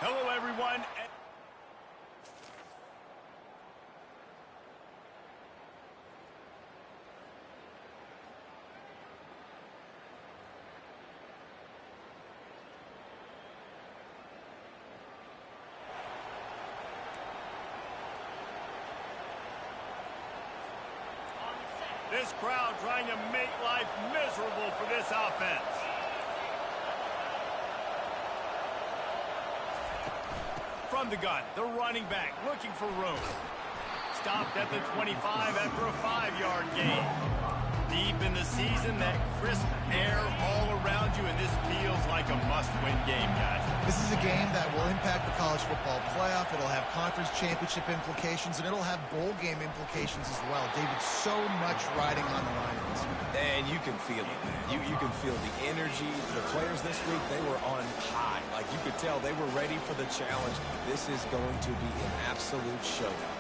Hello, everyone. This crowd trying to make life miserable for this offense. From the gun, the running back looking for room. Stopped at the 25 after a 5-yard gain. Deep in the season, that crisp air all around you, and this feels like a must-win game, guys. This is a game that will impact the college football playoff. It'll have conference championship implications, and it'll have bowl game implications as well. David, so much riding on the line in this one. And you can feel it, man. You can feel the energy. The players this week, they were on high. Like, you could tell they were ready for the challenge. This is going to be an absolute showdown.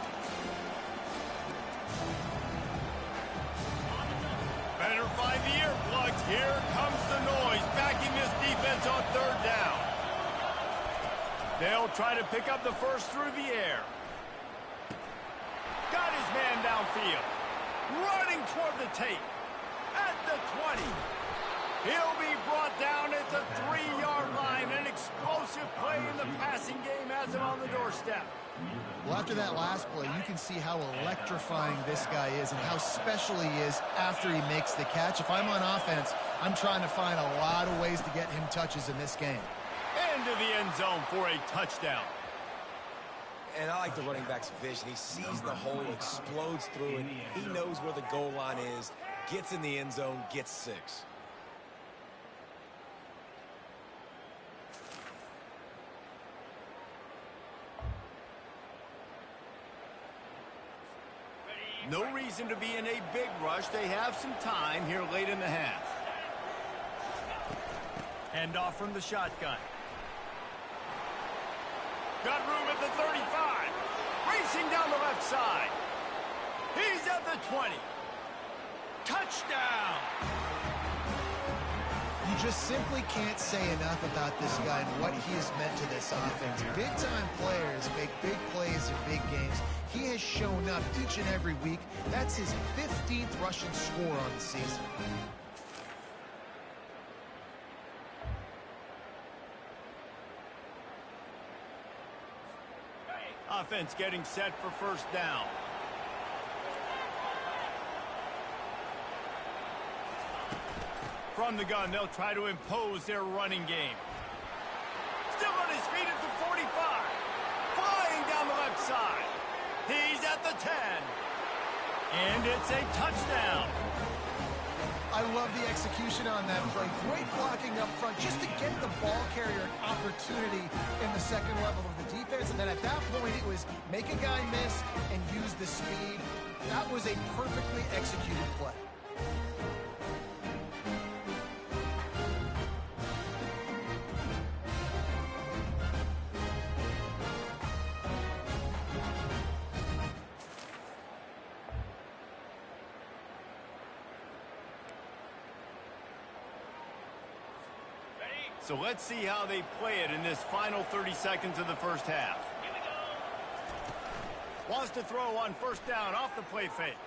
Better find the earplugs. Here comes the noise, backing this defense on 3rd down. They'll try to pick up the first through the air. Got his man downfield. Running toward the tape. At the 20. He'll be brought down at the 3-yard line. An explosive play in the passing game has him on the doorstep. Well, after that last play, you can see how electrifying this guy is and how special he is after he makes the catch. If I'm on offense, I'm trying to find a lot of ways to get him touches in this game. Into the end zone for a touchdown. And I like the running back's vision. He sees the hole, explodes through it. He knows where the goal line is, gets in the end zone, gets 6. No reason to be in a big rush. They have some time here late in the half. Handoff from the shotgun. Got room at the 35. Racing down the left side. He's at the 20. Touchdown! You just simply can't say enough about this guy and what he has meant to this offense. Big-time players make big plays in big games. He has shown up each and every week. That's his 15th rushing score on the season. Offense getting set for 1st down. From the gun, they'll try to impose their running game. Still on his feet at the 45. Flying down the left side. He's at the 10. And it's a touchdown. I love the execution on that play. Great blocking up front just to get the ball carrier an opportunity in the second level of the defense. And then at that point, it was make a guy miss and use the speed. That was a perfectly executed play. So let's see how they play it in this final 30 seconds of the first half. Wants to throw on 1st down off the play fake.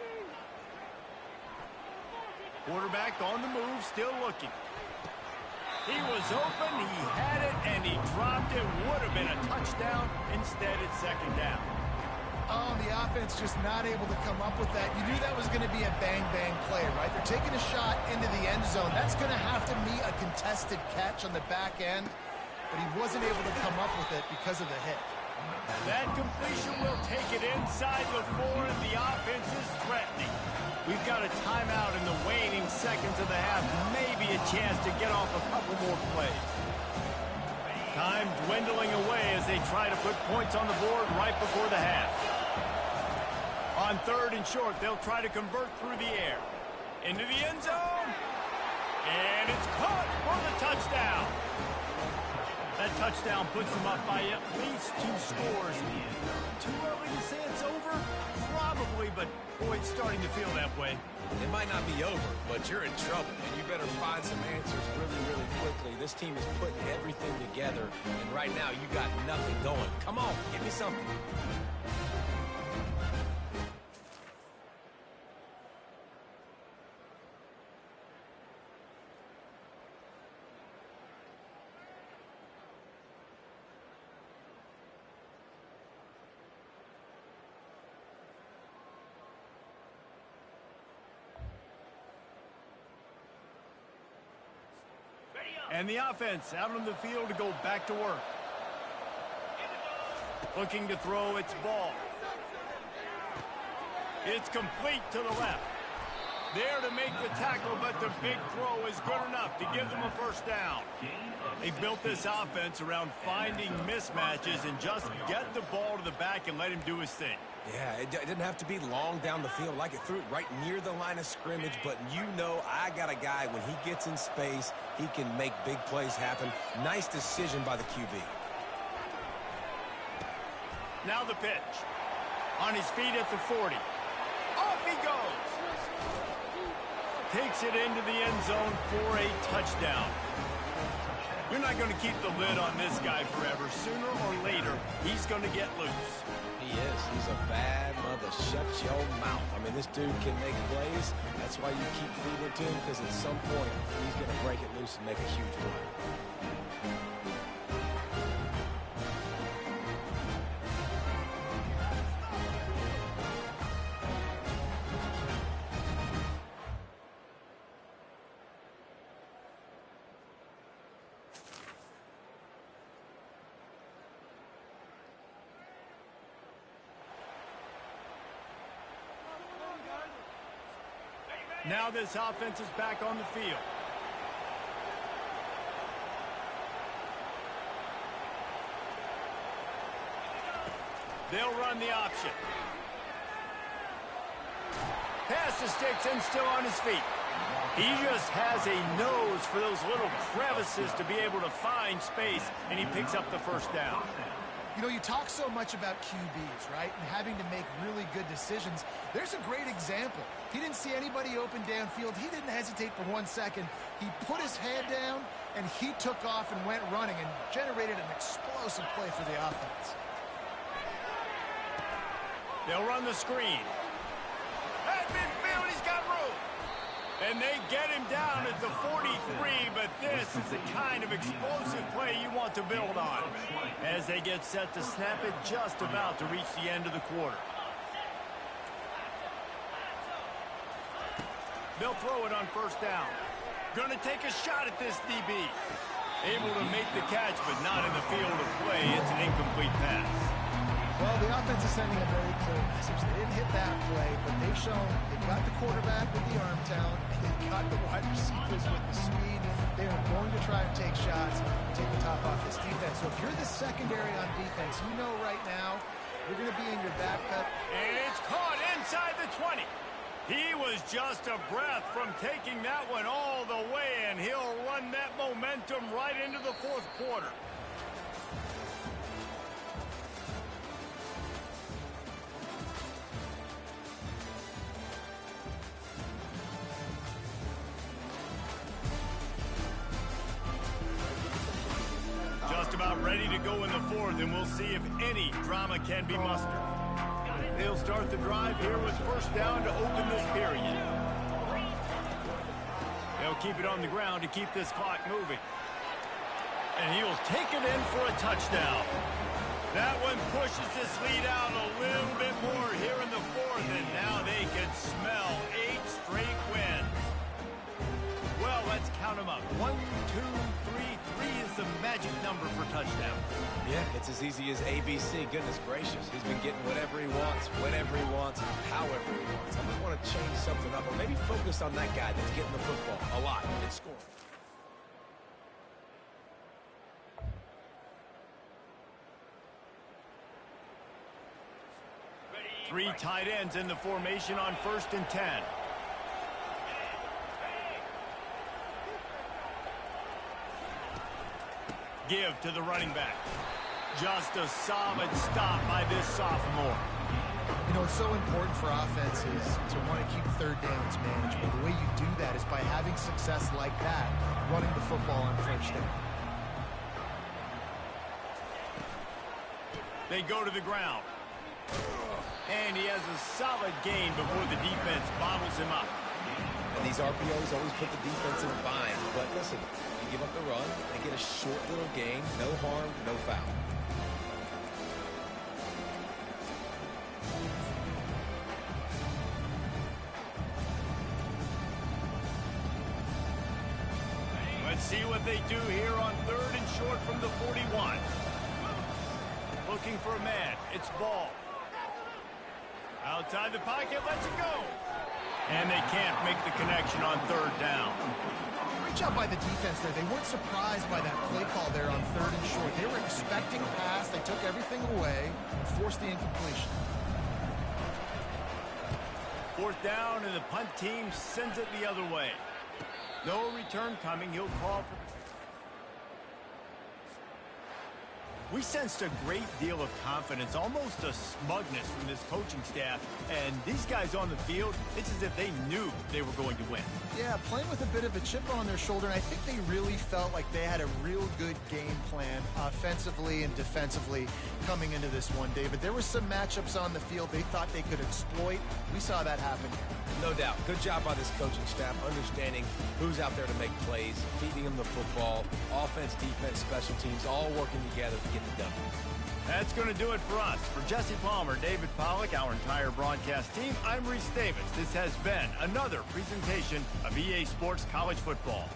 Quarterback on the move, still looking. He was open, he had it, and he dropped it. Would have been a touchdown. Instead, it's 2nd down. Oh, the offense just not able to come up with that. You knew that was going to be a bang-bang play, right? They're taking a shot into the end zone. That's going to have to be a contested catch on the back end, but he wasn't able to come up with it because of the hit. That completion will take it inside the 4, and the offense is threatening. We've got a timeout in the waning seconds of the half. Maybe a chance to get off a couple more plays. Time dwindling away as they try to put points on the board right before the half. On 3rd and short, they'll try to convert through the air. Into the end zone. And it's caught for the touchdown. That touchdown puts them up by at least 2 scores. Too early to say it's over? Probably, but boy, it's starting to feel that way. It might not be over, but you're in trouble, and you better find some answers really, really quick quickly. This team is putting everything together, and right now you got nothing going. Come on, give me something. And the offense out on the field to go back to work. Looking to throw its ball. It's complete to the left. There to make the tackle, but the big throw is good enough to give them a first down. They built this offense around finding mismatches and just get the ball to the back and let him do his thing. Yeah, it didn't have to be long down the field. Like it threw it right near the line of scrimmage, but you know I got a guy, when he gets in space, he can make big plays happen. Nice decision by the QB. Now the pitch. On his feet at the 40. Off he goes. Takes it into the end zone for a touchdown. You're not going to keep the lid on this guy forever. Sooner or later, he's going to get loose. He is. He's a bad mother. Shut your mouth. I mean, this dude can make plays. That's why you keep feeding it to him, because at some point, he's going to break it loose and make a huge play. Now this offense is back on the field. They'll run the option. Pass to sticks and still on his feet. He just has a nose for those little crevices to be able to find space, and he picks up the first down. You know, you talk so much about QBs, right? And having to make really good decisions. There's a great example. He didn't see anybody open downfield. He didn't hesitate for 1 second. He put his head down, and he took off and went running and generated an explosive play for the offense. They'll run the screen. At midfield, he's got room. And they get him down at the 43, but this is the kind of explosive play you want to build on. As they get set to snap it, just about to reach the end of the quarter. They'll throw it on first down. Going to take a shot at this DB. Able to make the catch, but not in the field of play. It's an incomplete pass. Well, the offense is sending a very clear message. They didn't hit that play, but they've shown they've got the quarterback with the arm talent, and they've got the wide receivers with the speed. They are going to try and take shots and take the top off this defense. So if you're the secondary on defense, you know right now you're going to be in your back cut. And it's caught inside the 20. He was just a breath from taking that one all the way, and he'll run that momentum right into the fourth quarter. Just about ready to go in the fourth, and we'll see if any drama can be mustered. They'll start the drive here with first down to open this period. They'll keep it on the ground to keep this clock moving. And he'll take it in for a touchdown. That one pushes this lead out a little bit more here in the fourth, and now they can smell 8 straight wins. Well, let's count them up. 1, 2, 3. 3 is the magic number for touchdown. Yeah, it's as easy as ABC. Goodness gracious. He's been getting whatever he wants, whenever he wants, however he wants. I might want to change something up, or maybe focus on that guy that's getting the football a lot and scoring. Three tight ends in the formation on 1st and 10. Give to the running back. Just a solid stop by this sophomore. You know, it's so important for offenses to want to keep third downs manageable. The way you do that is by having success like that, running the football on first down. They go to the ground. And he has a solid gain before the defense bobbles him up. And these RPOs always put the defense in a bind. But listen, you give up the run, they get a short little gain, no harm, no foul. Let's see what they do here on 3rd and short from the 41. Looking for a man. It's Ball. Outside the pocket, lets it go. And they can't make the connection on 3rd down. Great job by the defense there. They weren't surprised by that play call there on 3rd and short. They were expecting pass. They took everything away and forced the incompletion. 4th down, and the punt team sends it the other way. No return coming. He'll call for... We sensed a great deal of confidence, almost a smugness from this coaching staff. And these guys on the field, it's as if they knew they were going to win. Yeah, playing with a bit of a chip on their shoulder, and I think they really felt like they had a real good game plan offensively and defensively coming into this one, David. There were some matchups on the field they thought they could exploit. We saw that happen. No doubt. Good job by this coaching staff, understanding who's out there to make plays, feeding them the football, offense, defense, special teams, all working together to get the W. That's going to do it for us. For Jesse Palmer, David Pollack, our entire broadcast team, I'm Reese Davis. This has been another presentation of EA Sports College Football.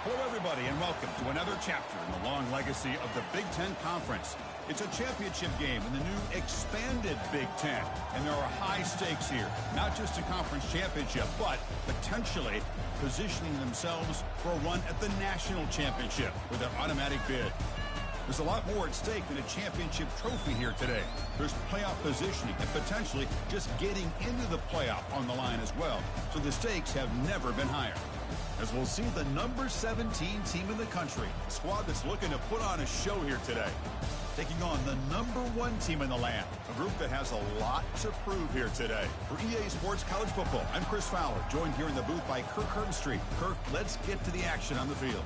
Hello, everybody, and welcome to another chapter in the long legacy of the Big Ten Conference. It's a championship game in the new expanded Big Ten, and there are high stakes here, not just a conference championship, but potentially positioning themselves for a run at the national championship with an automatic bid. There's a lot more at stake than a championship trophy here today. There's playoff positioning and potentially just getting into the playoff on the line as well, so the stakes have never been higher. As we'll see the number 17 team in the country, a squad that's looking to put on a show here today, taking on the number 1 team in the land, a group that has a lot to prove here today. For EA Sports College Football, I'm Chris Fowler, joined here in the booth by Kirk Herbstreit. Kirk, let's get to the action on the field.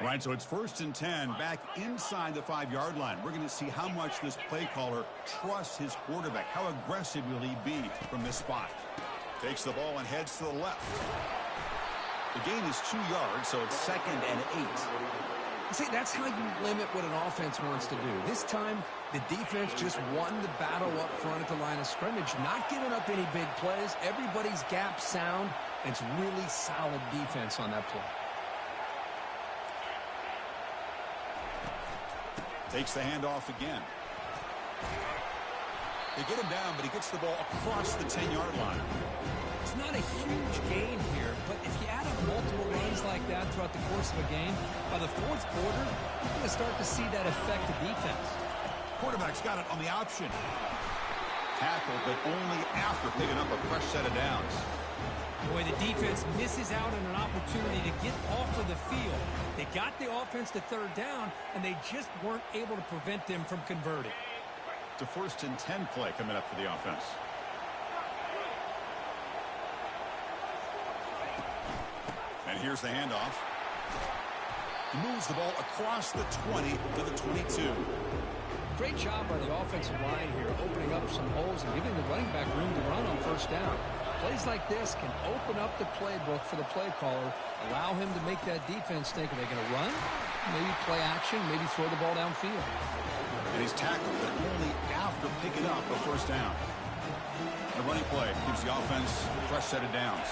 All right, so it's 1st and 10 back inside the 5-yard line. We're going to see how much this play caller trusts his quarterback. How aggressive will he be from this spot? Takes the ball and heads to the left. The gain is 2 yards, so it's 2nd and 8. See, that's how you limit what an offense wants to do. This time, the defense just won the battle up front at the line of scrimmage, not giving up any big plays. Everybody's gap sound, and it's really solid defense on that play. Takes the handoff again. They get him down, but he gets the ball across the 10-yard line. It's not a huge gain here, but if you add up multiple runs like that throughout the course of a game, by the 4th quarter, you're going to start to see that affect the defense. Quarterback's got it on the option. Tackle, but only after picking up a fresh set of downs. Boy, the defense misses out on an opportunity to get off of the field. They got the offense to 3rd down, and they just weren't able to prevent them from converting. It's a 1st and 10 play coming up for the offense. And here's the handoff. He moves the ball across the 20 to the 22. Great job by the offensive line here, opening up some holes and giving the running back room to run on 1st down. Plays like this can open up the playbook for the play caller, allow him to make that defense think, are they going to run? Maybe play action, maybe throw the ball downfield. And he's tackled, but only after picking up a 1st down. The running play gives the offense a fresh set of downs.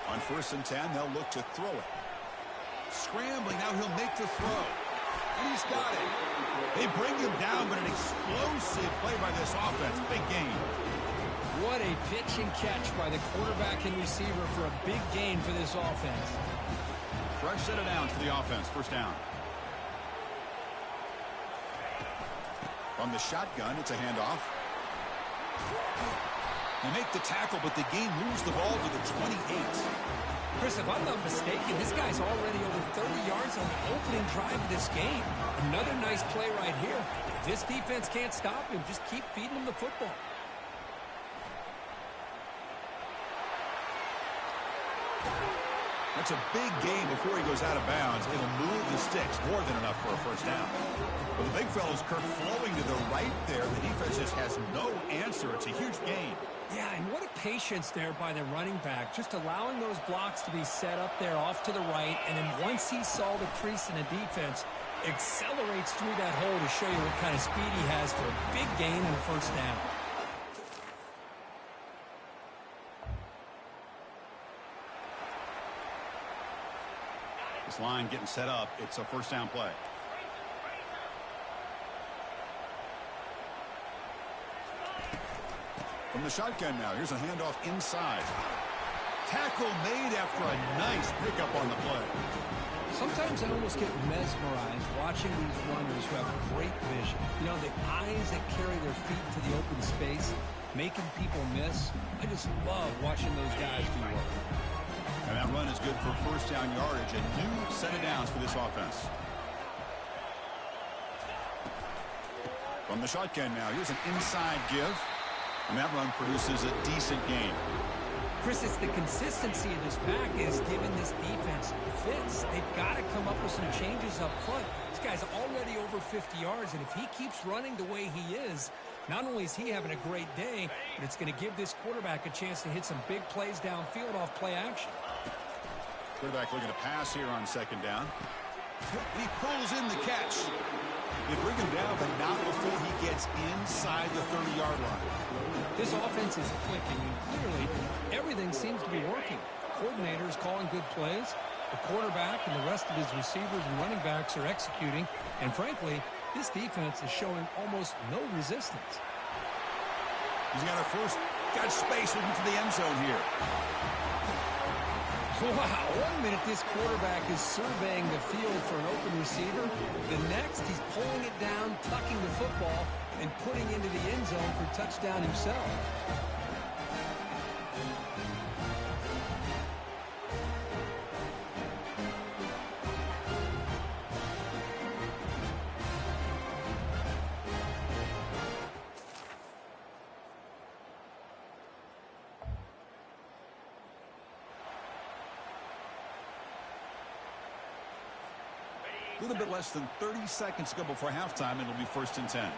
On 1st and 10, they'll look to throw it. Scrambling, now he'll make the throw. And he's got it. They bring him down, but an explosive play by this offense. Big gain. What a pitch and catch by the quarterback and receiver for a big gain for this offense. Fresh set of downs for the offense. 1st down. From the shotgun, it's a handoff. They make the tackle, but the gain moves the ball to the 28. Chris, if I'm not mistaken, this guy's already over 30 yards on the opening drive of this game. Another nice play right here. If this defense can't stop him, just keep feeding him the football. That's a big gain before he goes out of bounds. It'll move the sticks, more than enough for a 1st down. Well, the big fella's Kirk flowing to the right there. The defense just has no answer. It's a huge gain. Yeah, and what a patience there by the running back, just allowing those blocks to be set up there off to the right, and then once he saw the crease in the defense, accelerates through that hole to show you what kind of speed he has for a big gain and a 1st down. This line getting set up. It's a 1st down play. From the shotgun now, here's a handoff inside. Tackle made after a nice pickup on the play. Sometimes I almost get mesmerized watching these runners who have great vision. You know, the eyes that carry their feet to the open space, making people miss. I just love watching those guys do work. And that run is good for 1st down yardage. A new set of downs for this offense. From the shotgun now, here's an inside give. And that run produces a decent gain. Chris, it's the consistency of this pack is giving this defense fits. They've got to come up with some changes up front. This guy's already over 50 yards, and if he keeps running the way he is, not only is he having a great day, but it's going to give this quarterback a chance to hit some big plays downfield off play action. Quarterback looking to pass here on second down. He pulls in the catch. They bring him down, but not before he gets inside the 30-yard line. This offense is clicking, and clearly everything seems to be working. Coordinators calling good plays. The quarterback and the rest of his receivers and running backs are executing. And frankly, this defense is showing almost no resistance. He's got a first. Got space into the end zone here. Wow, 1 minute this quarterback is surveying the field for an open receiver. The next, he's pulling it down, tucking the football, and putting into the end zone for touchdown himself. A little bit less than 30 seconds to go before halftime. It'll be 1st and 10.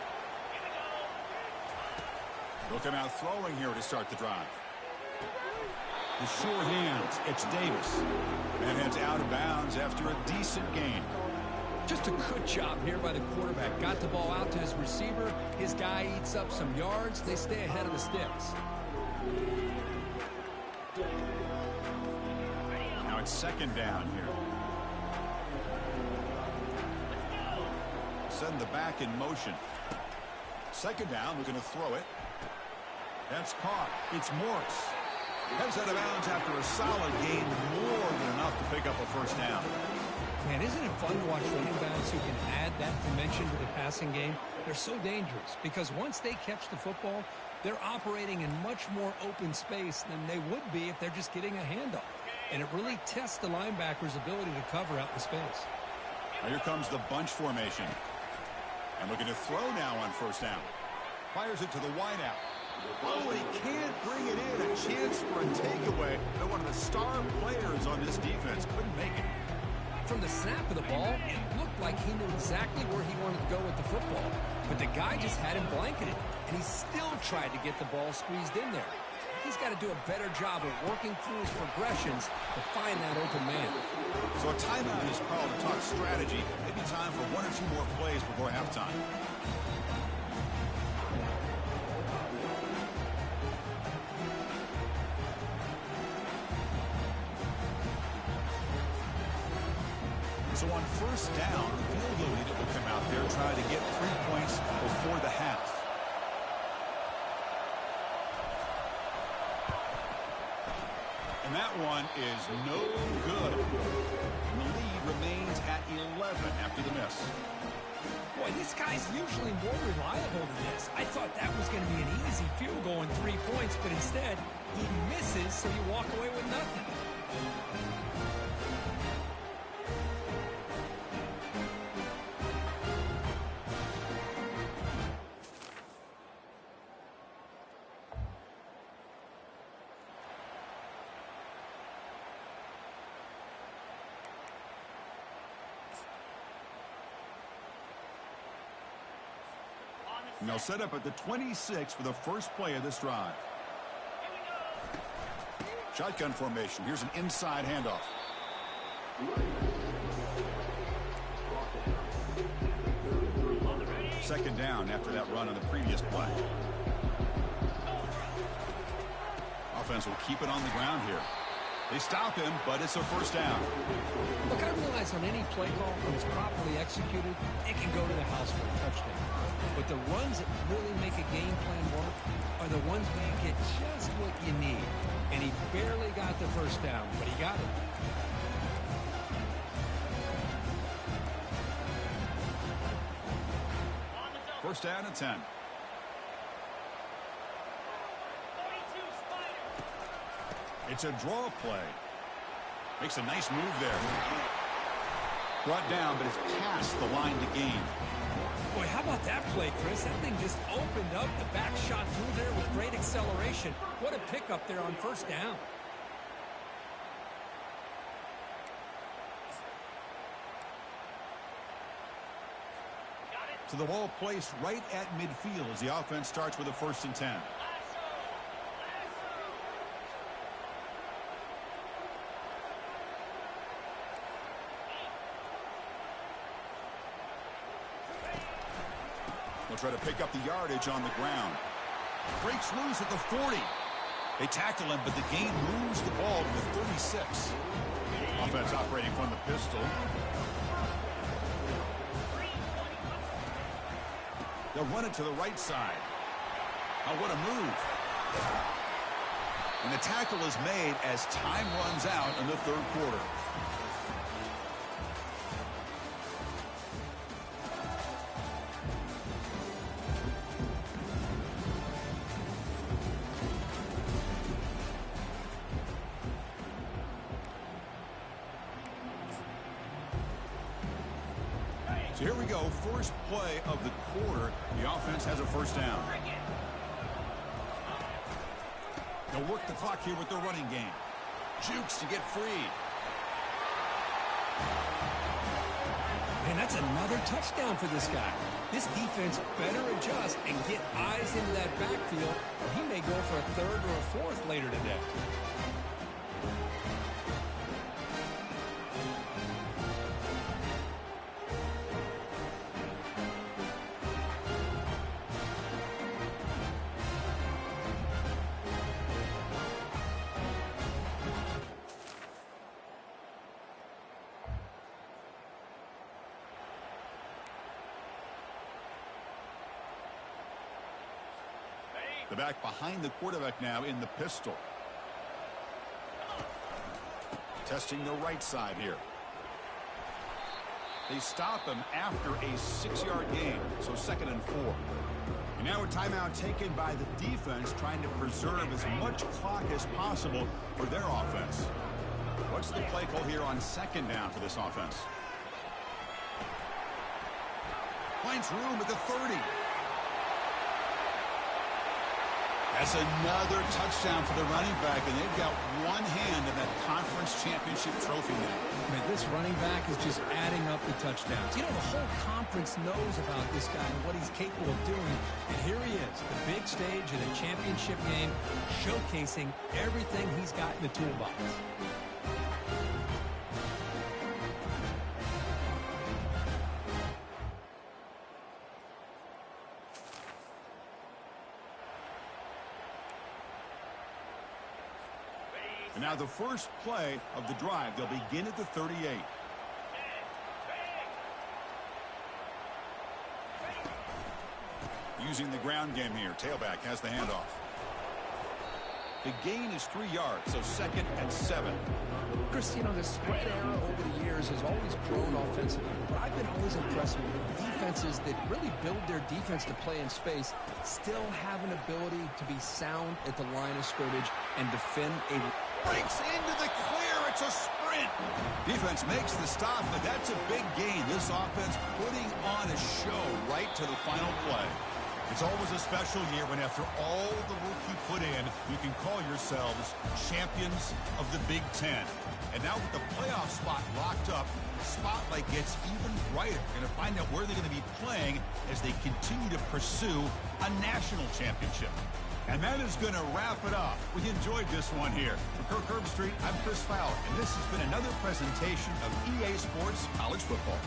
They'll come out throwing here to start the drive. The short hands. It's Davis. And heads out of bounds after a decent gain. Just a good job here by the quarterback. Got the ball out to his receiver. His guy eats up some yards. They stay ahead of the sticks. Now it's second down here. Send the back in motion. Second down, we're going to throw it. That's caught. It's Morris. Heads out of bounds after a solid gain, more than enough to pick up a first down. Man, isn't it fun to watch running backs who can add that dimension to the passing game? They're so dangerous because once they catch the football, they're operating in much more open space than they would be if they're just getting a handoff. And it really tests the linebacker's ability to cover out the space. Now here comes the bunch formation. And looking to throw now on first down. Fires it to the wideout. Oh, he can't bring it in. A chance for a takeaway. But one of the star players on this defense couldn't make it. From the snap of the ball, it looked like he knew exactly where he wanted to go with the football. But the guy just had him blanketed, and he still tried to get the ball squeezed in there. He's got to do a better job of working through his progressions to find that open man. So a timeout is called to talk strategy. Maybe time for 1 or 2 more plays before halftime. So on first down, the field goal unit will come out there trying to get 3 points before the half. And that one is no good. And the lead remains at 11 after the miss. Boy, this guy's usually more reliable than this. I thought that was going to be an easy field goal and 3 points, but instead, he misses, so you walk away with nothing. And they'll set up at the 26 for the first play of this drive. Shotgun formation. Here's an inside handoff. Second down after that run on the previous play. Offense will keep it on the ground here. They stop him, but it's a first down. Look, I realize on any play call, when it's properly executed, it can go to the house for a touchdown. But the runs that really make a game plan work are the ones where you get just what you need. And he barely got the first down, but he got it. First down and 10. It's a draw play. Makes a nice move there. Brought down, but it's past the line to gain. Boy, how about that play, Chris? That thing just opened up. The back shot through there with great acceleration. What a pickup there on first down. So the ball placed right at midfield as the offense starts with a 1st and 10. They'll try to pick up the yardage on the ground. Breaks loose at the 40. They tackle him, but the gain moves the ball to the 36. Offense operating from the pistol. They'll run it to the right side. Oh, what a move. And the tackle is made as time runs out in the 3rd quarter. So here we go, first play of the quarter. The offense has a 1st down. They'll work the clock here with their running game. Jukes to get free. Man, that's another touchdown for this guy. This defense better adjust and get eyes into that backfield, or he may go for a 3rd or a 4th later today. The back behind the quarterback now in the pistol. Testing the right side here. They stop him after a 6-yard gain, so 2nd and 4. And now a timeout taken by the defense, trying to preserve as much clock as possible for their offense. What's the play call here on 2nd down for this offense? Finds room at the 30. That's another touchdown for the running back, and they've got one hand in that conference championship trophy now. Man, this running back is just adding up the touchdowns. You know, the whole conference knows about this guy and what he's capable of doing. And here he is, the big stage in a championship game, showcasing everything he's got in the toolbox. And now the first play of the drive. They'll begin at the 38. Using the ground game here. Tailback has the handoff. The gain is 3 yards, so 2nd and 7. Chris, you know, the spread era over the years has always grown offensively, but I've been always impressed with defenses that really build their defense to play in space, still have an ability to be sound at the line of scrimmage and defend a... Breaks into the clear. It's a sprint. Defense makes the stop, but that's a big gain. This offense putting on a show right to the final play. It's always a special year when after all the work you put in, you can call yourselves champions of the Big Ten. And now with the playoff spot locked up, the spotlight gets even brighter. Going to find out where they're going to be playing as they continue to pursue a national championship. And that is going to wrap it up. We enjoyed this one here. For Kirk Herbstreit, I'm Chris Fowler, and this has been another presentation of EA Sports College Football.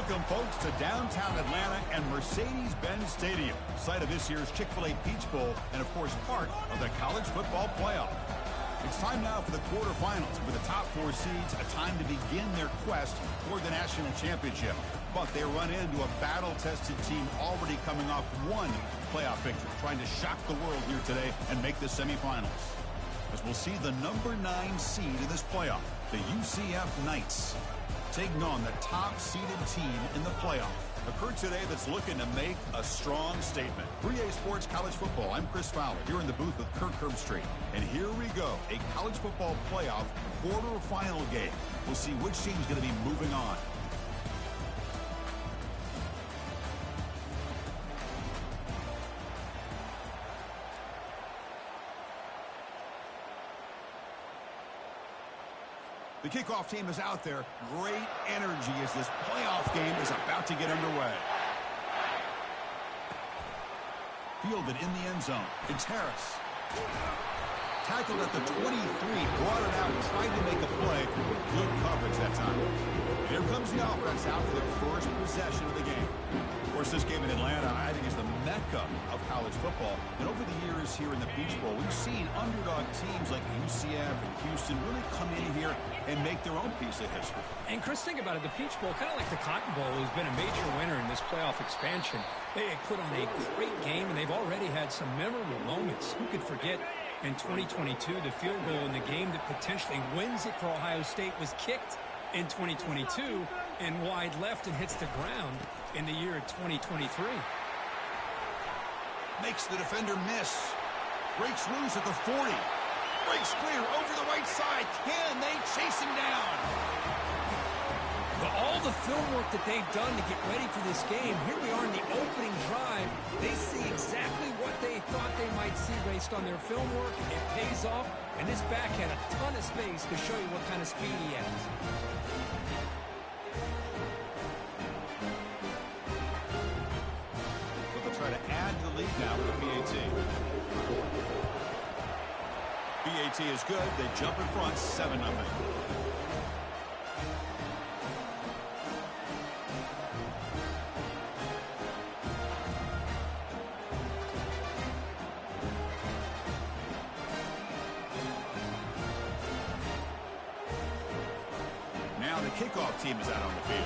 Welcome, folks, to downtown Atlanta and Mercedes-Benz Stadium, site of this year's Chick-fil-A Peach Bowl and, of course, part of the college football playoff. It's time now for the quarterfinals, with the top 4 seeds a time to begin their quest for the national championship. But they run into a battle-tested team already coming off one playoff victory, trying to shock the world here today and make the semifinals. As we'll see the number 9 seed in this playoff, the UCF Knights, taking on the top-seeded team in the playoff. A crew today that's looking to make a strong statement. 3A Sports College Football, I'm Chris Fowler, here in the booth with Kirk Herbstreit. And here we go, a college football playoff quarterfinal game. We'll see which team's going to be moving on. The kickoff team is out there. Great energy as this playoff game is about to get underway. Fielded in the end zone. It's Harris. Tackled at the 23, brought it out, tried to make a play. Good coverage that time. Here comes the offense out for the first possession of the game. Of course, this game in Atlanta, I think, is the mecca of college football. And over the years here in the Peach Bowl, we've seen underdog teams like UCF and Houston really come in here and make their own piece of history. And, Chris, think about it. The Peach Bowl, kind of like the Cotton Bowl, has been a major winner in this playoff expansion. They put on a great game, and they've already had some memorable moments. Who could forget in 2022, the field goal in the game that potentially wins it for Ohio State was kicked in 2022 and wide left and hits the ground in the year of 2023. Makes the defender miss. Breaks loose at the 40. Breaks clear over the right side. Can they chase him down? But all the film work that they've done to get ready for this game, here we are in the opening drive. They see exactly what they thought they might see based on their film work. It pays off, and this back had a ton of space to show you what kind of speed he has. But they'll try to add to the lead now with the PAT. PAT is good. They jump in front, 7-0. Now the kickoff team is out on the field.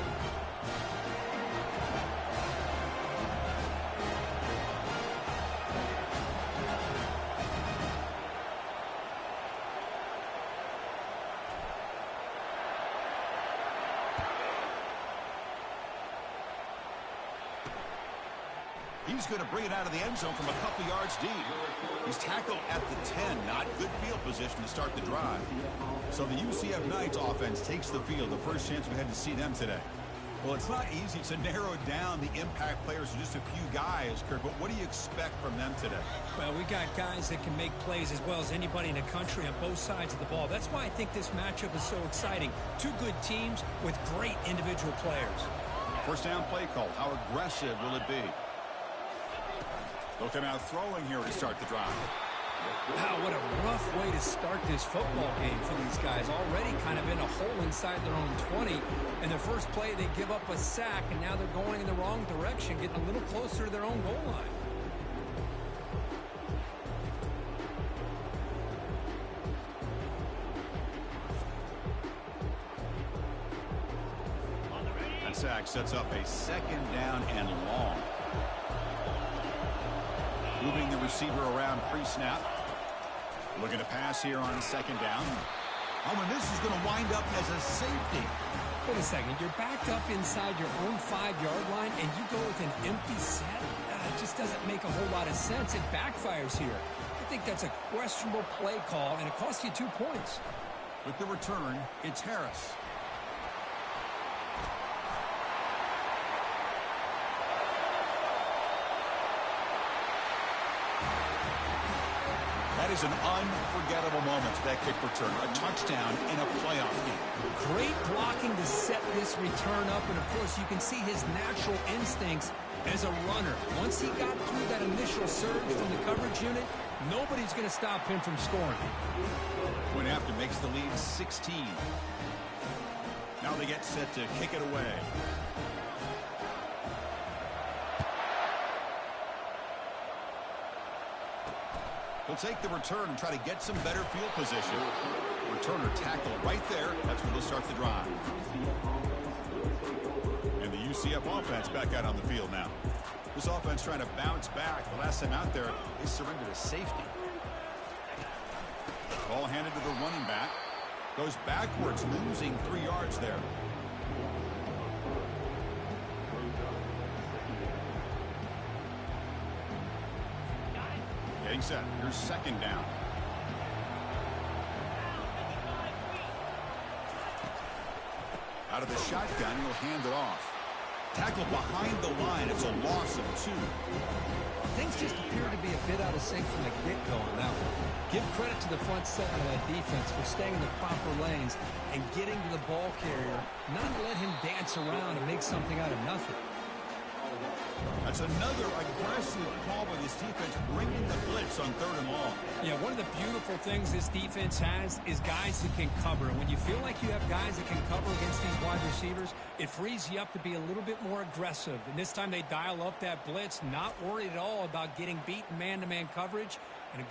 He's going to bring it out of the end zone from a couple yards deep. He's tackled at the 10. Not good field position to start the drive. So the UCF Knights offense takes the field. The first chance we had to see them today. Well, it's not easy to narrow down the impact players to just a few guys, Kirk, but what do you expect from them today? Well, we got guys that can make plays as well as anybody in the country on both sides of the ball. That's why I think this matchup is so exciting. Two good teams with great individual players. First down play call. How aggressive will it be? They'll come out throwing here to start the drive. Wow, what a rough way to start this football game for these guys. Already kind of in a hole inside their own 20. And the first play, they give up a sack, and now they're going in the wrong direction, getting a little closer to their own goal line. That sack sets up a second down and long. Moving the receiver around pre-snap. Looking to pass here on second down. Oh, and this is going to wind up as a safety. Wait a second. You're backed up inside your own 5-yard line, and you go with an empty set? It just doesn't make a whole lot of sense. It backfires here. I think that's a questionable play call, and it costs you 2 points. With the return, it's Harris. That is an unforgettable moment to that kick return. A touchdown in a playoff game. Great blocking to set this return up, and of course you can see his natural instincts as a runner. Once he got through that initial surge from the coverage unit, nobody's going to stop him from scoring. Point after makes the lead 16. Now they get set to kick it away. will take the return and try to get some better field position. Returner tackle right there. That's where they'll start the drive. And the UCF offense back out on the field now. This offense trying to bounce back. The last time out there, they surrendered a safety. Ball handed to the running back. Goes backwards, losing 3 yards there. Getting set. Here's second down. Out of the shotgun, he'll hand it off. Tackle behind the line. It's a loss of 2. Things just appear to be a bit out of sync from the get-go on that one. Give credit to the front seven of that defense for staying in the proper lanes and getting to the ball carrier, not let him dance around and make something out of nothing. That's another aggressive call by this defense, bringing the blitz on 3rd and long. Yeah, one of the beautiful things this defense has is guys that can cover. And when you feel like you have guys that can cover against these wide receivers, it frees you up to be a little bit more aggressive. And this time they dial up that blitz, not worried at all about getting beaten man-to-man coverage. And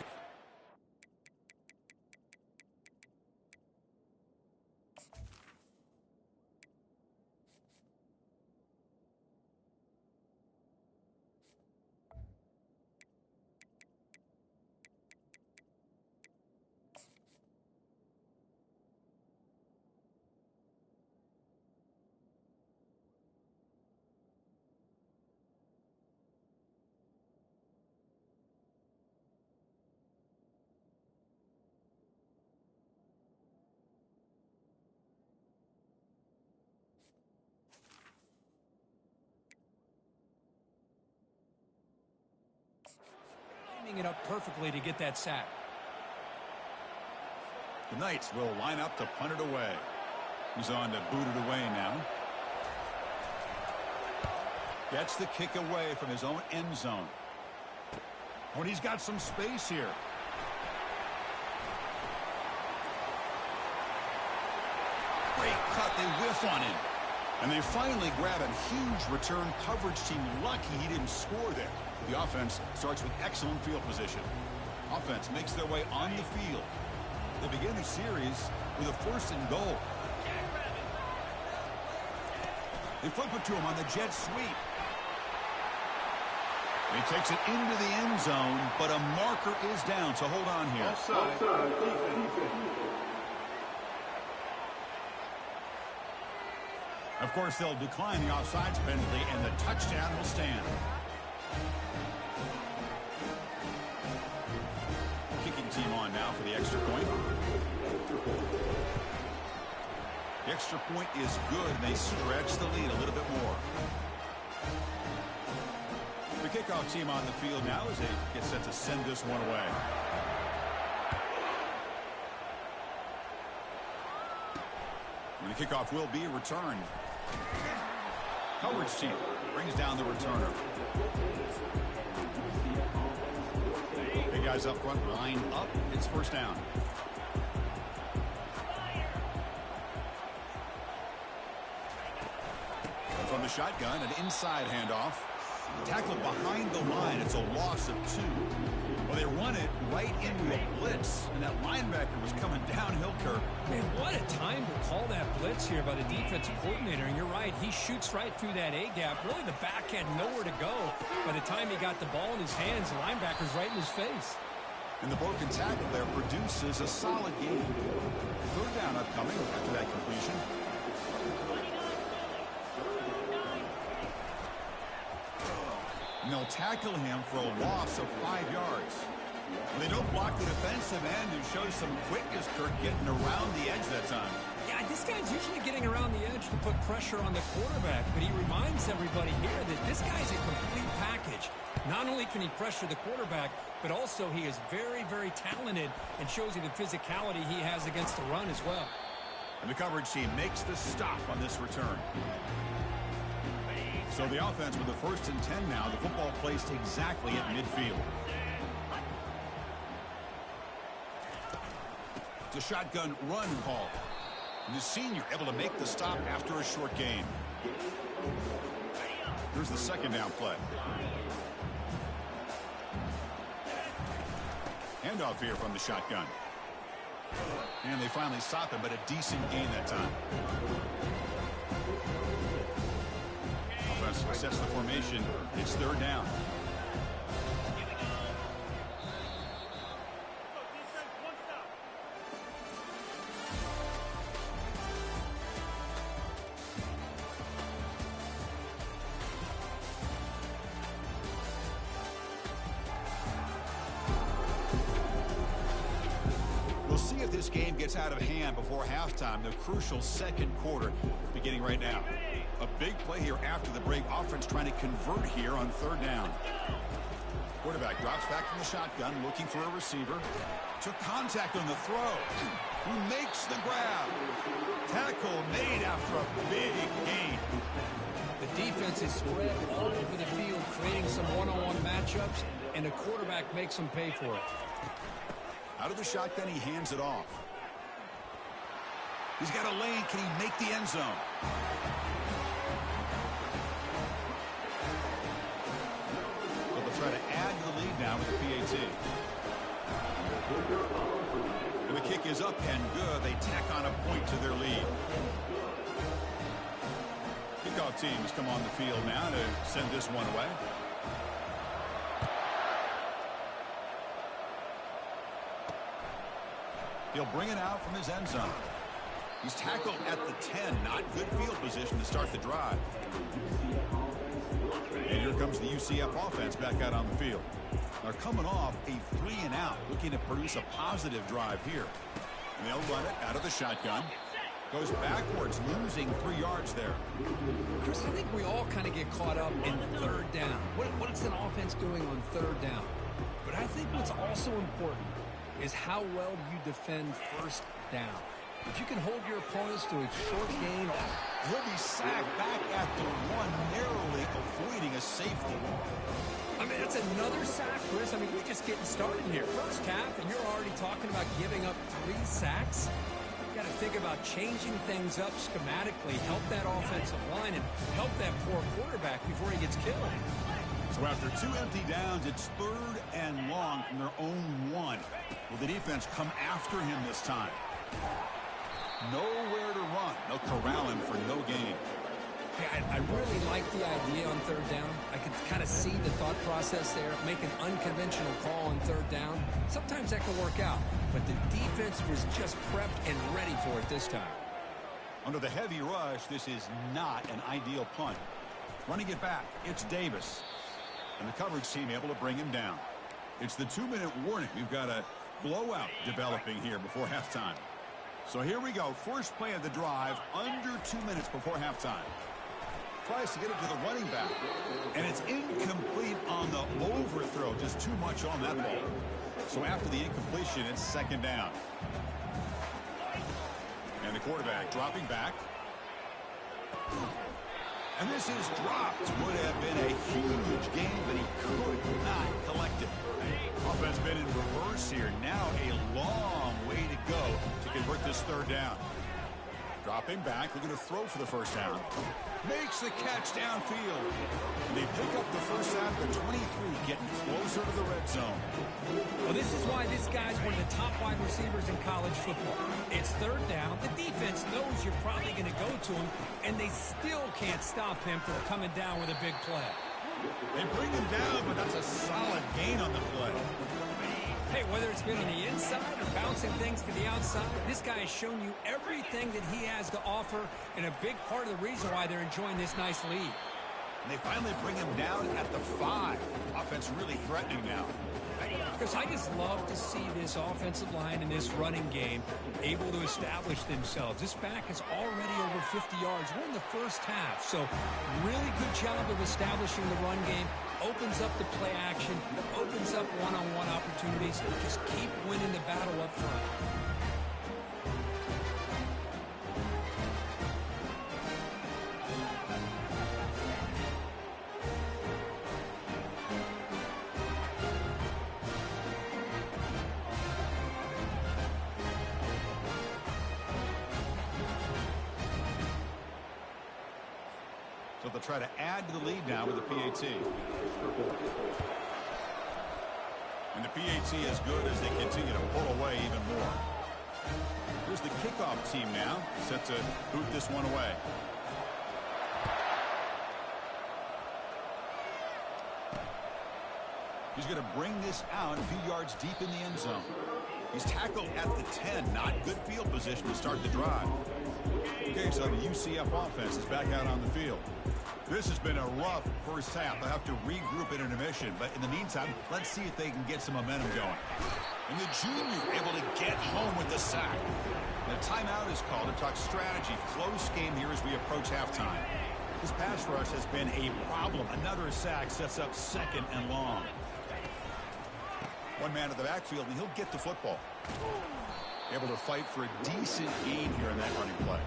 it up perfectly to get that sack. The Knights will line up to punt it away. He's on to boot it away now. Gets the kick away from his own end zone. Oh, and he's got some space here. Great cut. They whiff on him. And they finally grab a huge return. Coverage team lucky he didn't score there. The offense starts with excellent field position. Offense makes their way on the field. They begin the series with a 1st and goal. They flip it to him on the jet sweep. He takes it into the end zone, but a marker is down, so hold on here. Of course, they'll decline the offsides penalty, and the touchdown will stand. Kicking team on now for the extra point. The extra point is good, and they stretch the lead a little bit more. The kickoff team on the field now as they get set to send this one away. And the kickoff will be returned. Coverage team brings down the returner. Big guys up front, line up. It's 1st down. From the shotgun, an inside handoff. Tackled behind the line. It's a loss of 2. Well, they run it right into a blitz, and that linebacker was coming downhill, Kirk. Man, what a time to call that blitz here by the defensive coordinator. And you're right, he shoots right through that A-gap. Really, the back had nowhere to go. By the time he got the ball in his hands, the linebacker's right in his face. And the broken tackle there produces a solid game. 3rd down upcoming after that completion. And they'll tackle him for a loss of 5 yards. They don't block the defensive end, who shows some quickness, Kirk, getting around the edge that time. Yeah, this guy's usually getting around the edge to put pressure on the quarterback, but he reminds everybody here that this guy's a complete package. Not only can he pressure the quarterback, but also he is very, very talented and shows you the physicality he has against the run as well. And the coverage team makes the stop on this return. So the offense with the 1st and 10 now. The football placed exactly at midfield. It's a shotgun run call. And the senior able to make the stop after a short gain. Here's the 2nd down play. Handoff handoff here from the shotgun. And they finally stop him, but a decent gain that time. Offense sets the formation. It's third down. We'll see if this game gets out of hand before halftime. The crucial second quarter beginning right now. A big play here after the break. Offense trying to convert here on third down. Quarterback drops back from the shotgun, looking for a receiver. Took contact on the throw. Who makes the grab? Tackle made after a big gain. The defense is spread all over the field, creating some one-on-one matchups, and the quarterback makes them pay for it. Out of the shotgun, he hands it off. He's got a lane. Can he make the end zone? So they'll try to add to the lead now with the PAT. And the kick is up and good. They tack on a point to their lead. Kickoff teams come on the field now to send this one away. He'll bring it out from his end zone. He's tackled at the 10. Not good field position to start the drive. And here comes the UCF offense back out on the field. They're coming off a 3-and-out, looking to produce a positive drive here. And they'll run it out of the shotgun. Goes backwards, losing 3 yards there. Chris, I think we all kind of get caught up in third down. What is an offense doing on third down? But I think what's also important is how well you defend first down. If you can hold your opponents to a short gain, he'll be sacked back at the 1, narrowly avoiding a safety. I mean, that's another sack, Chris. I mean, we're just getting started here. First half, and you're already talking about giving up 3 sacks. You got to think about changing things up schematically, help that offensive line, and help that poor quarterback before he gets killed. So after 2 empty downs, it's 3rd and long from their own 1. Will the defense come after him this time? Nowhere to run. They'll corral him for no gain. Yeah, I really like the idea on third down. I can kind of see the thought process there. Make an unconventional call on third down. Sometimes that can work out, but the defense was just prepped and ready for it this time. Under the heavy rush, this is not an ideal punt. Running it back, it's Davis. And the coverage team able to bring him down. It's the 2-minute warning. We've got a blowout developing here before halftime. So here we go. First play of the drive, under 2 minutes before halftime. Tries to get it to the running back. And it's incomplete on the overthrow. Just too much on that ball. So after the incompletion, it's 2nd down. And the quarterback dropping back. And this is dropped. Would have been a huge game, but he could not collect it. Offense been in reverse here. Now a long way to go to convert this 3rd down. Dropping back, looking to throw for the first down. Makes the catch downfield. And they pick up the first down at the 23, getting closer to the red zone. Well, this is why this guy's one of the top wide receivers in college football. It's 3rd down. The defense knows you're probably going to go to him, and they still can't stop him from coming down with a big play. They bring him down, but that's a solid gain on the play. Hey, whether it's been on the inside or bouncing things to the outside, this guy has shown you everything that he has to offer, and a big part of the reason why they're enjoying this nice lead. And they finally bring him down at the 5. Offense really threatening now. Because I just love to see this offensive line and this running game able to establish themselves. This back is already over 50 yards. We're in the first half, so really good job of establishing the run game. Opens up the play action, opens up one-on-one opportunities. Just keep winning the battle up front. So they'll try to add to the lead now with the PAT. And And the PAT is good as they continue to pull away even more. Here's the kickoff team now, set to boot this one away. He's going to bring this out a few yards deep in the end zone. He's tackled at the 10. Not good field position to start the drive. Okay, so the UCF offense is back out on the field. This has been a rough first half. They'll have to regroup in intermission, but in the meantime, let's see if they can get some momentum going. And the junior able to get home with the sack. And a timeout is called to talk strategy. Close game here as we approach halftime. This pass rush has been a problem. Another sack sets up second and long. One man to the backfield, and he'll get the football. Able to fight for a decent gain here in that running play.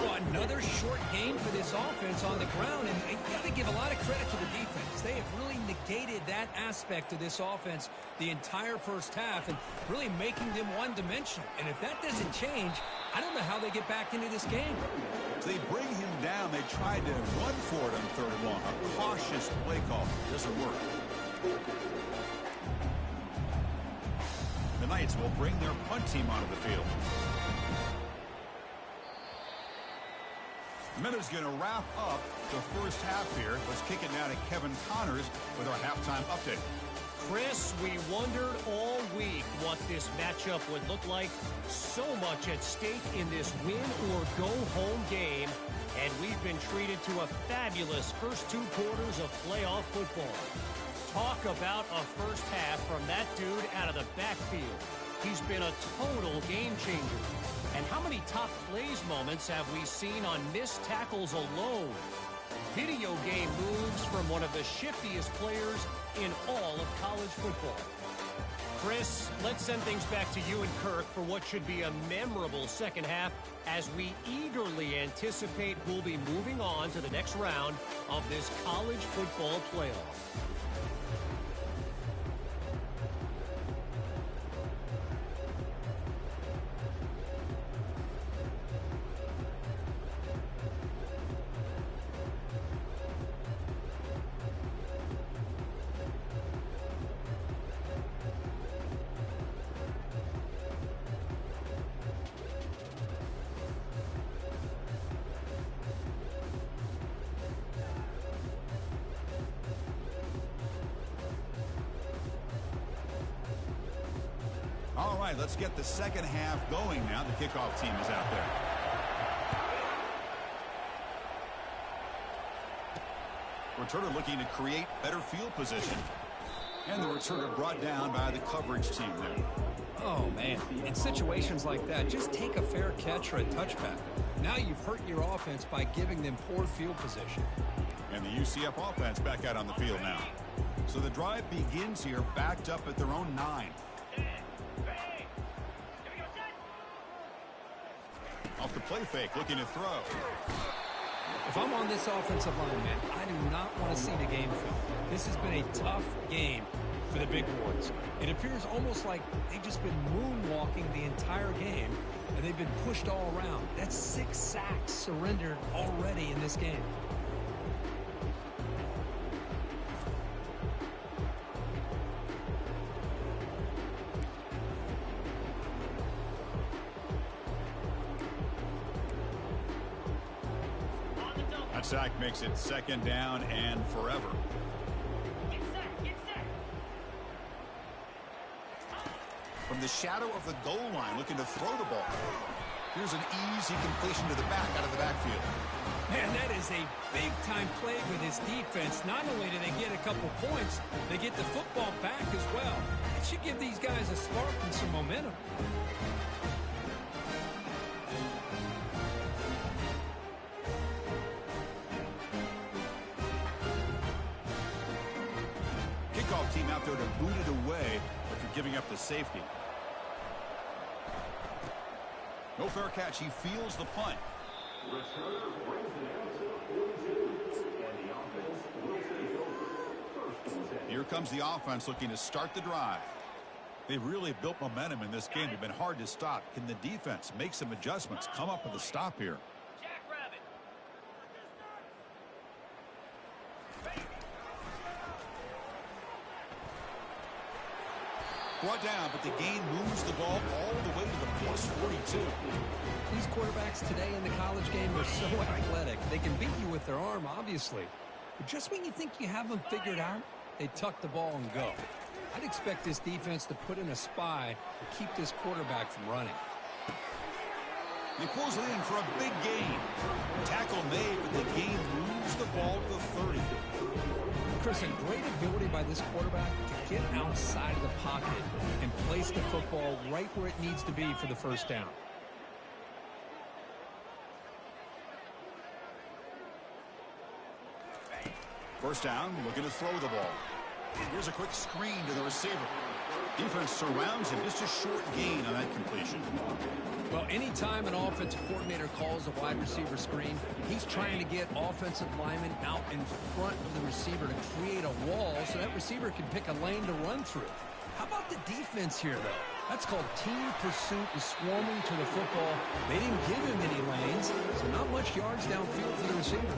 Well, another short gain for this offense on the ground, and you got to give a lot of credit to the defense. They have really negated that aspect of this offense the entire first half and really making them one-dimensional. And if that doesn't change, I don't know how they get back into this game. So they bring him down. They tried to run for it on third and long. A cautious play call. Doesn't work. The Knights will bring their punt team onto the field. Miller's going to wrap up the first half here. Let's kick it now to Kevin Connors with our halftime update. Chris, we wondered all week what this matchup would look like. So much at stake in this win-or-go-home game, and we've been treated to a fabulous first 2 quarters of playoff football. Talk about a first half from that dude out of the backfield. He's been a total game changer. And how many top plays moments have we seen on missed tackles alone? Video game moves from one of the shiftiest players in all of college football. Chris, let's send things back to you and Kirk for what should be a memorable second half as we eagerly anticipate who'll be moving on to the next round of this college football playoff. All right, let's get the second half going now. The kickoff team is out there. Returner looking to create better field position. And the returner brought down by the coverage team there. Oh, man. In situations like that, just take a fair catch or a touchback. Now you've hurt your offense by giving them poor field position. And the UCF offense back out on the field now. So the drive begins here, backed up at their own 9. Off the play fake, looking to throw. If I'm on this offensive line, man, I do not want to see the game film. This has been a tough game for the big boys. It appears almost like they've just been moonwalking the entire game, and they've been pushed all around. That's 6 sacks surrendered already in this game. That sack makes it second down and forever. From the shadow of the goal line, looking to throw the ball. Here's an easy completion to the back out of the backfield. Man, that is a big-time play with his defense. Not only do they get a couple points, they get the football back as well. It should give these guys a spark and some momentum. Kickoff team out there to boot it away after giving up the safety. No fair catch. He feels the punt. Here comes the offense looking to start the drive. They've really built momentum in this game. They've been hard to stop. Can the defense make some adjustments, come up with a stop here? Brought down, but the gain moves the ball all the way to the plus 42. These quarterbacks today in the college game are so athletic. They can beat you with their arm, obviously. But just when you think you have them figured out, they tuck the ball and go. I'd expect this defense to put in a spy to keep this quarterback from running. He pulls it in for a big gain. Tackle made, but the gain moves the ball to the 30. Chris, a great ability by this quarterback to get outside of the pocket and place the football right where it needs to be for the first down. First down, looking to throw the ball. Here's a quick screen to the receiver. Defense surrounds him. Just a short gain on that completion. Well, anytime an offensive coordinator calls a wide receiver screen, he's trying to get offensive linemen out in front of the receiver to create a wall so that receiver can pick a lane to run through. How about the defense here, though? That's called team pursuit and swarming to the football. They didn't give him any lanes, so not much yards downfield for the receiver.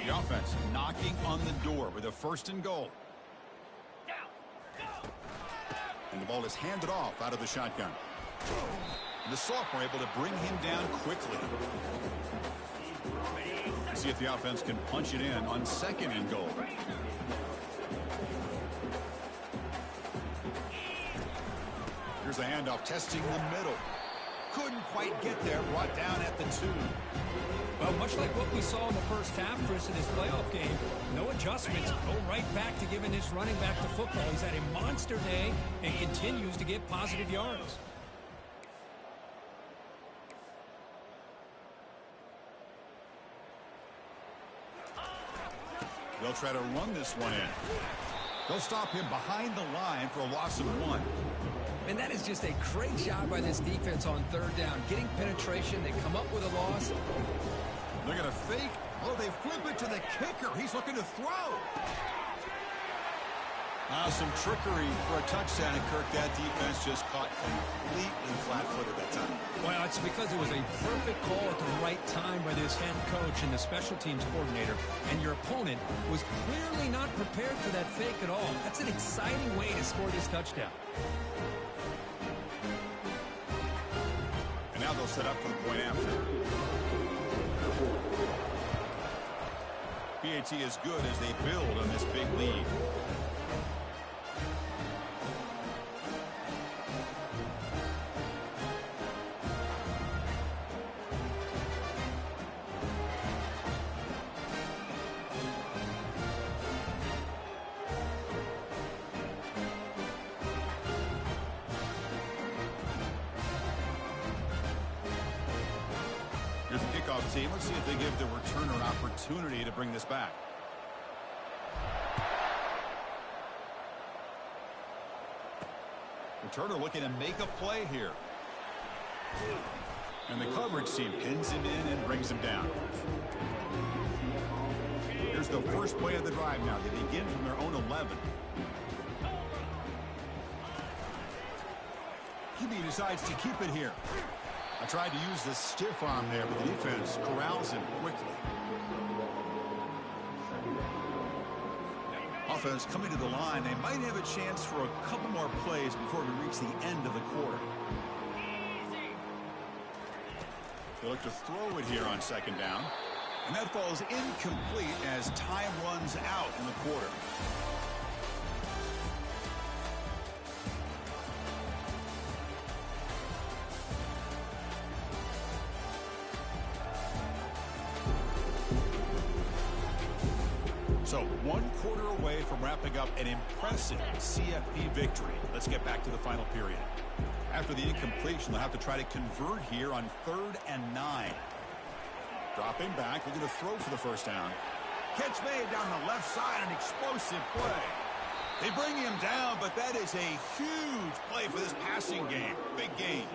The offense knocking on the door with a 1st and goal. And the ball is handed off out of the shotgun. And the sophomore able to bring him down quickly. See if the offense can punch it in on 2nd and goal. Here's the handoff, testing the middle. Couldn't quite get there, brought down at the 2. Well, much like what we saw in the first half, Chris, in his playoff game, no adjustments. Go right back to giving his running back the football. He's had a monster day and continues to get positive yards. They'll try to run this one in. They'll stop him behind the line for a loss of 1. And that is just a great job by this defense on 3rd down. Getting penetration, they come up with a loss. They're going to fake. Oh, they flip it to the kicker. He's looking to throw. Some trickery for a touchdown, and Kirk, that defense just caught completely flat-footed that time. Well, it's because it was a perfect call at the right time by this head coach and the special teams coordinator. And your opponent was clearly not prepared for that fake at all. That's an exciting way to score this touchdown. And now they'll set up for the point after. PAT is good as they build on this big lead. Here's the kickoff team. Let's see if they give the returner an opportunity to bring this back. Returner looking to make a play here. And the coverage team pins him in and brings him down. Here's the first play of the drive now. They begin from their own 11. QB decides to keep it here. I tried to use the stiff arm there, but the defense corrals him quickly. Offense coming to the line. They might have a chance for a couple more plays before we reach the end of the quarter. They look to throw it here on 2nd down. And that falls incomplete as time runs out in the quarter. So 1 quarter away from wrapping up an impressive CFP victory. Let's get back to the final period. After the incompletion, they'll have to try to convert here on 3rd and 9. Dropping back, looking to throw for the first down. Catch made down the left side, an explosive play. They bring him down, but that is a huge play for this passing game. Big gain.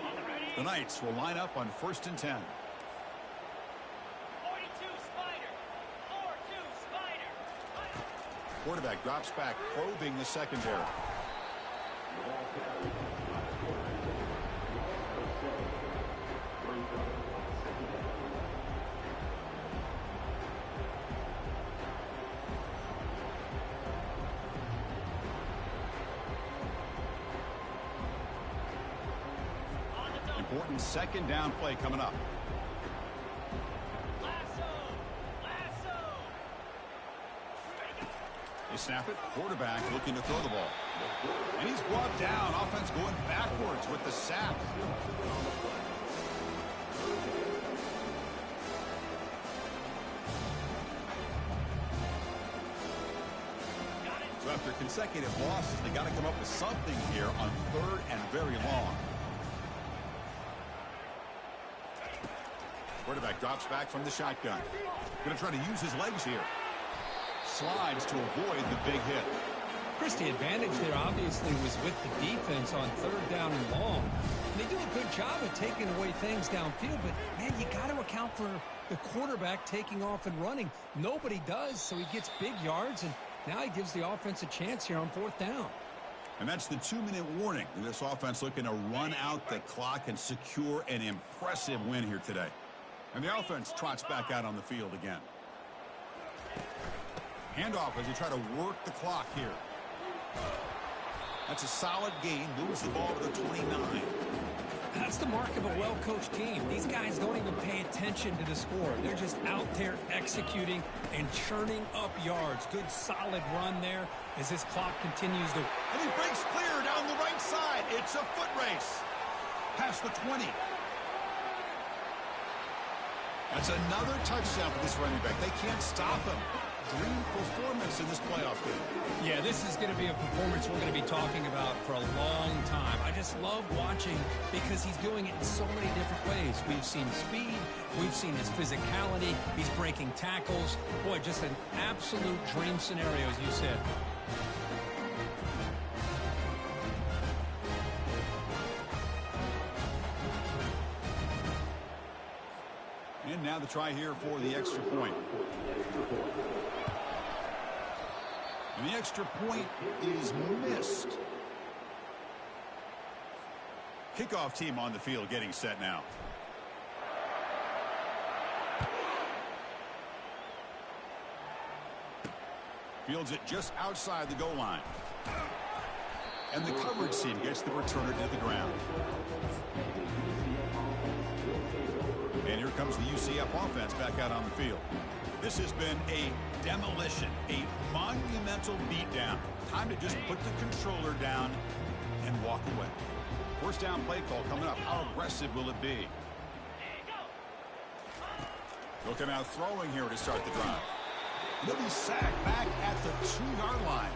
The Knights will line up on 1st and 10. Quarterback drops back, probing the secondary. second down play coming up. They snap it. Quarterback looking to throw the ball. And he's brought down. Offense going backwards with the sack. So after consecutive losses, they got to come up with something here on 3rd and very long. Quarterback drops back from the shotgun. Going to try to use his legs here. Slides to avoid the big hit. Chris, the advantage there obviously was with the defense on 3rd down and long. And they do a good job of taking away things downfield, but, man, you got to account for the quarterback taking off and running. Nobody does, so he gets big yards, and now he gives the offense a chance here on 4th down. And that's the 2-minute warning. This offense looking to run out the clock and secure an impressive win here today. And the offense trots back out on the field again. Handoff as they try to work the clock here. That's a solid gain. Moves the ball to the 29. That's the mark of a well-coached team. These guys don't even pay attention to the score. They're just out there executing and churning up yards. Good, solid run there as this clock continues to... And he breaks clear down the right side. It's a foot race. Past the 20. That's another touchdown for this running back. They can't stop him. Dream performance in this playoff game. Yeah, this is going to be a performance we're going to be talking about for a long time. I just love watching because he's doing it in so many different ways. We've seen speed. We've seen his physicality. He's breaking tackles. Boy, just an absolute dream scenario, as you said. And now the try here for the extra point. And the extra point is missed. Kickoff team on the field getting set now. Fields it just outside the goal line. And the coverage team gets the returner to the ground. And here comes the UCF offense back out on the field. This has been a demolition, a monumental beatdown. Time to just put the controller down and walk away. First down play call coming up. How aggressive will it be? They'll come out throwing here to start the drive. He'll be sacked back at the 2-yard line.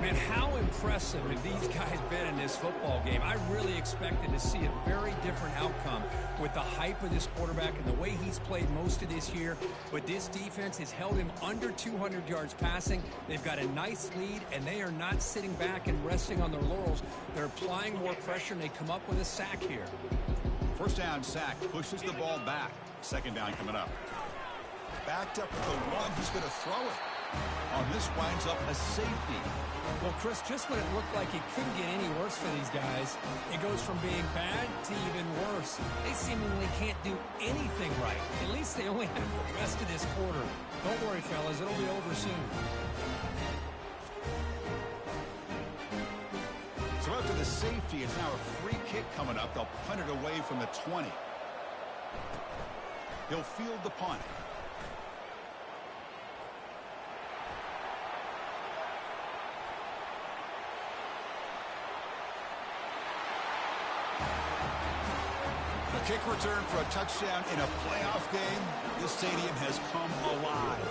Man, how impressive have these guys been in this football game? I really expected to see a very different outcome with the hype of this quarterback and the way he's played most of this year. But this defense has held him under 200 yards passing. They've got a nice lead, and they are not sitting back and resting on their laurels. They're applying more pressure, and they come up with a sack here. First down sack pushes the ball back. Second down coming up. Backed up with the one who's going to throw it. On this winds up a safety. Well, Chris, just when it looked like it couldn't get any worse for these guys, it goes from being bad to even worse. They seemingly can't do anything right. At least they only have the rest of this quarter. Don't worry, fellas. It'll be over soon. So after the safety, it's now a free kick coming up. They'll punt it away from the 20. He'll field the punt. Kick return for a touchdown in a playoff game. This stadium has come alive.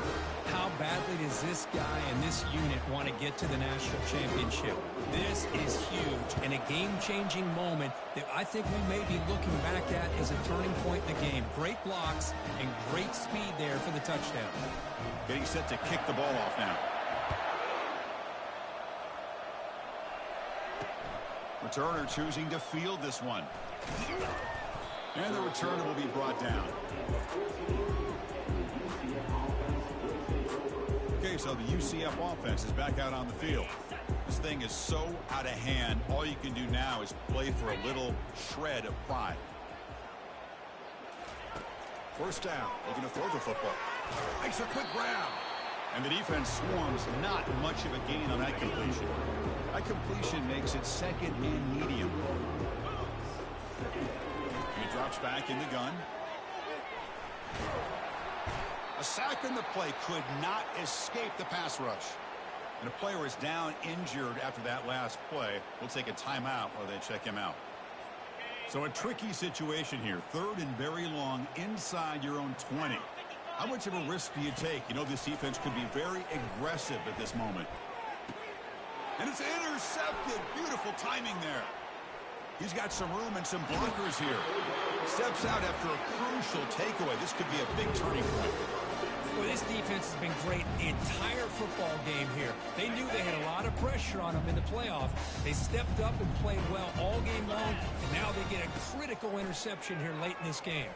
How badly does this guy and this unit want to get to the national championship? This is huge and a game-changing moment that I think we may be looking back at as a turning point in the game. Great blocks and great speed there for the touchdown. Getting set to kick the ball off now. Returner choosing to field this one. And the returner will be brought down. Okay, so the UCF offense is back out on the field. This thing is so out of hand, all you can do now is play for a little shred of pride. First down, looking to throw the football. Makes a quick grab. And the defense swarms, not much of a gain on that completion. That completion makes it second and medium. He drops back in the gun. A sack in the play could not escape the pass rush. And a player is down injured after that last play. We'll take a timeout while they check him out. So a tricky situation here. 3rd and very long inside your own 20. How much of a risk do you take? You know this defense could be very aggressive at this moment. And it's intercepted. Beautiful timing there. He's got some room and some blockers here. Steps out after a crucial takeaway. This could be a big turning point. Well, this defense has been great the entire football game here. They knew they had a lot of pressure on them in the playoff. They stepped up and played well all game long, and now they get a critical interception here late in this game.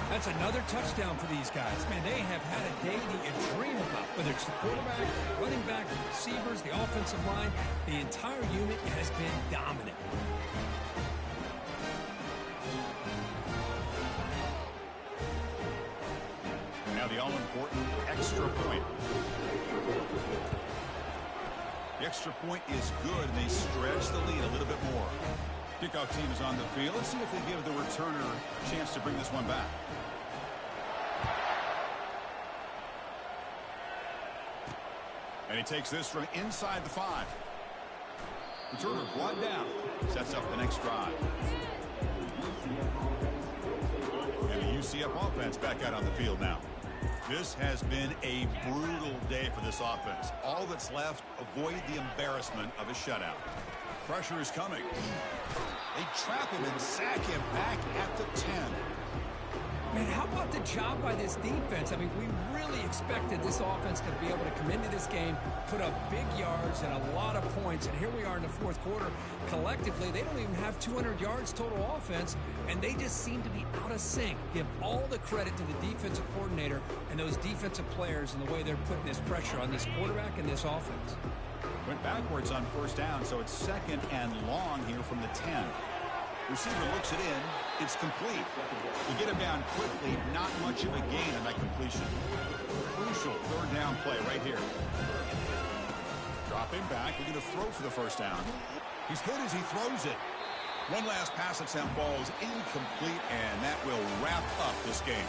That's another touchdown for these guys. Man, they have had a day that you dream about. Whether it's the quarterback, running back, the receivers, the offensive line, the entire unit has been dominant. Now the all-important extra point. The extra point is good, and they stretch the lead a little bit more. Kickoff team is on the field. Let's see if they give the returner a chance to bring this one back. And he takes this from inside the 5. Returner brought down. Sets up the next drive. And the UCF offense back out on the field now. This has been a brutal day for this offense. All that's left, avoid the embarrassment of a shutout. Pressure is coming. They trap him and sack him back at the 10. Man, how about the job by this defense? I mean, we really expected this offense to be able to come into this game, put up big yards and a lot of points, and here we are in the 4th quarter. Collectively, they don't even have 200 yards total offense, and they just seem to be out of sync. Give all the credit to the defensive coordinator and those defensive players and the way they're putting this pressure on this quarterback and this offense. Went backwards on 1st down, so it's 2nd and long here from the 10. Receiver looks it in. It's complete. You get him down quickly. Not much of a gain on that completion. Crucial 3rd down play right here. Drop him back. We're going to throw for the 1st down. He's hit as he throws it. One last pass attempt, ball is incomplete, and that will wrap up this game.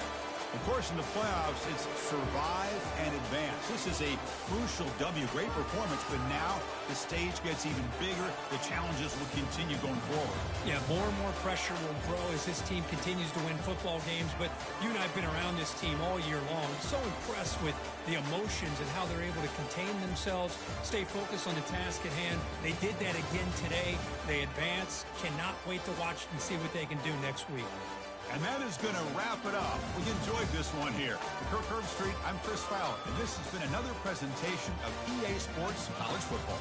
Of course, in the playoffs, it's survive and advance. This is a crucial W. Great performance, but now the stage gets even bigger. The challenges will continue going forward. Yeah, more and more pressure will grow as this team continues to win football games, but you and I have been around this team all year long. I'm so impressed with the emotions and how they're able to contain themselves, stay focused on the task at hand. They did that again today. They advance. Cannot wait to watch and see what they can do next week. And that is going to wrap it up. We enjoyed this one here. For Kirk Herbstreit, I'm Chris Fowler, and this has been another presentation of EA Sports College Football.